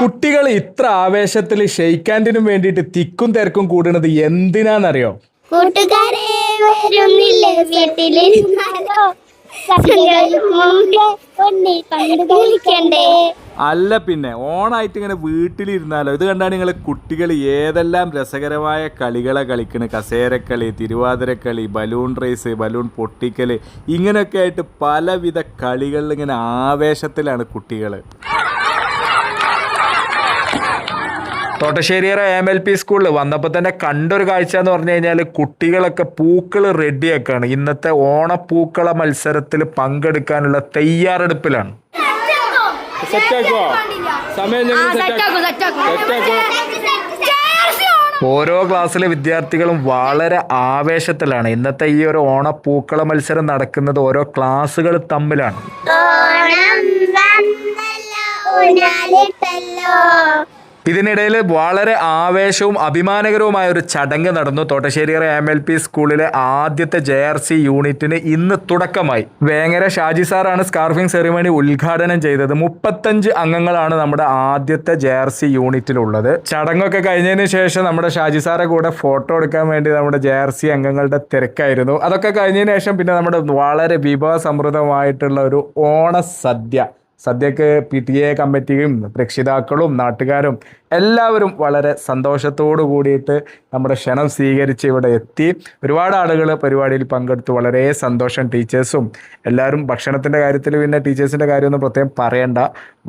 കുട്ടികൾ ഇത്ര ആവേശത്തിൽ ഷെയ്ക്കാൻഡിനും വേണ്ടിയിട്ട് തിക്കും തിരക്കും കൂടുന്നത് എന്തിനാന്നറിയോ? കൂട്ടുകാരെ വരുന്നില്ലേ വീട്ടിലിരുന്നാലോ കളിക്കണ്ടേ? അല്ല പിന്നെ ഓണായിട്ട് ഇങ്ങനെ വീട്ടിലിരുന്നാലോ. ഇത് കണ്ടാണ് നിങ്ങൾ കുട്ടികൾ ഏതെല്ലാം രസകരമായ കളികളെ കളിക്കണ്. കസേരക്കളി, തിരുവാതിരക്കളി, ബലൂൺ റേസ്, ബലൂൺ പൊട്ടിക്കൽ, ഇങ്ങനെയൊക്കെ ആയിട്ട് പലവിധ കളികളിൽ ഇങ്ങനെ ആവേശത്തിലാണ് കുട്ടികൾ. തോട്ടശ്ശേരിയറ AMLP സ്കൂളിൽ വന്നപ്പോൾ തന്നെ കണ്ടൊരു കാഴ്ച എന്ന് പറഞ്ഞു കഴിഞ്ഞാൽ കുട്ടികളൊക്കെ പൂക്കൾ റെഡിയാക്കാണ്. ഇന്നത്തെ ഓണപ്പൂക്കള മത്സരത്തിൽ പങ്കെടുക്കാനുള്ള തയ്യാറെടുപ്പിലാണ്. ഓരോ ക്ലാസ്സിലെ വിദ്യാർത്ഥികളും വളരെ ആവേശത്തിലാണ്. ഇന്നത്തെ ഈ ഒരു ഓണപ്പൂക്കള മത്സരം നടക്കുന്നത് ഓരോ ക്ലാസ്സുകൾ തമ്മിലാണ്. ഇതിനിടയിൽ വളരെ ആവേശവും അഭിമാനകരവുമായ ഒരു ചടങ്ങ് നടന്നു. തോട്ടശ്ശേരിയറ AMLP സ്കൂളിലെ ആദ്യത്തെ JRC യൂണിറ്റിന് ഇന്ന് തുടക്കമായി. വേങ്ങര ഷാജി സാറാണ് സ്കാർഫിംഗ് സെറിമണി ഉദ്ഘാടനം ചെയ്തത്. 35 അംഗങ്ങളാണ് നമ്മുടെ ആദ്യത്തെ JRC യൂണിറ്റിലുള്ളത്. ചടങ്ങൊക്കെ കഴിഞ്ഞതിന് ശേഷം നമ്മുടെ ഷാജി സാറെ കൂടെ ഫോട്ടോ എടുക്കാൻ വേണ്ടി നമ്മുടെ JRC അംഗങ്ങളുടെ തിരക്കായിരുന്നു. അതൊക്കെ കഴിഞ്ഞതിന് ശേഷം പിന്നെ നമ്മുടെ വളരെ വിഭവസമൃദ്ധമായിട്ടുള്ള ഒരു സദ്യക്ക് PTA കമ്മിറ്റിയും രക്ഷിതാക്കളും നാട്ടുകാരും എല്ലാവരും വളരെ സന്തോഷത്തോടു കൂടിയിട്ട് നമ്മുടെ ക്ഷണം സ്വീകരിച്ച് ഇവിടെ എത്തി. ഒരുപാട് ആളുകൾ പരിപാടിയിൽ പങ്കെടുത്തു. വളരെ സന്തോഷം. ടീച്ചേഴ്സും എല്ലാവരും. ഭക്ഷണത്തിൻ്റെ കാര്യത്തിൽ പിന്നെ ടീച്ചേഴ്സിൻ്റെ കാര്യമൊന്നും പ്രത്യേകം പറയണ്ട,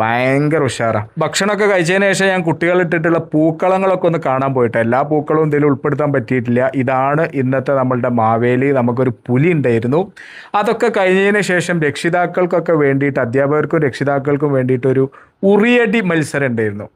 ഭയങ്കര ഉഷാറാണ്. ഭക്ഷണമൊക്കെ കഴിച്ചതിന് ശേഷം ഞാൻ കുട്ടികളിട്ടിട്ടുള്ള പൂക്കളങ്ങളൊക്കെ ഒന്ന് കാണാൻ പോയിട്ട് എല്ലാ പൂക്കളും ഇതിൽ ഉൾപ്പെടുത്താൻ പറ്റിയിട്ടില്ല. ഇതാണ് ഇന്നത്തെ നമ്മളുടെ മാവേലി. നമുക്കൊരു പുലി ഉണ്ടായിരുന്നു. അതൊക്കെ കഴിഞ്ഞതിന് ശേഷം രക്ഷിതാക്കൾക്കൊക്കെ വേണ്ടിയിട്ട്, അധ്യാപകർക്കും രക്ഷിതാക്കൾക്കും വേണ്ടിയിട്ടൊരു ഉറിയടി മത്സരം ഉണ്ടായിരുന്നു.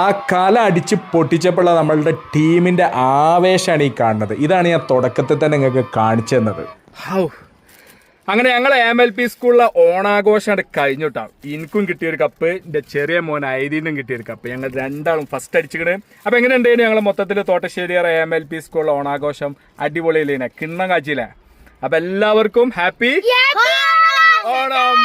ആ കല അടിച്ച് പൊട്ടിച്ചപ്പോഴുള്ള നമ്മളുടെ ടീമിൻ്റെ ആവേശമാണ് ഈ കാണുന്നത്. ഇതാണ് ഞാൻ തുടക്കത്തിൽ തന്നെ നിങ്ങൾക്ക് കാണിച്ചു തന്നത്. അങ്ങനെ ഞങ്ങൾ AMLP സ്കൂളിലെ ഓണാഘോഷം കഴിഞ്ഞിട്ടാണ്. എനിക്കും കിട്ടിയൊരു കപ്പ്, എൻ്റെ ചെറിയ മോൻ ഐദീനും കിട്ടിയൊരു കപ്പ്. ഞങ്ങൾ രണ്ടാളും ഫസ്റ്റ് അടിച്ചിക്കണേ. അപ്പോൾ എങ്ങനെ ഉണ്ടായിരുന്നു ഞങ്ങൾ മൊത്തത്തിൽ തോട്ടശ്ശേരിയറ AMLP സ്കൂളിലെ ഓണാഘോഷം? അടിപൊളിയില്ലേ, കിണ്ണം കാച്ചില്ലേ? അപ്പോൾ എല്ലാവർക്കും ഹാപ്പി ഓണം.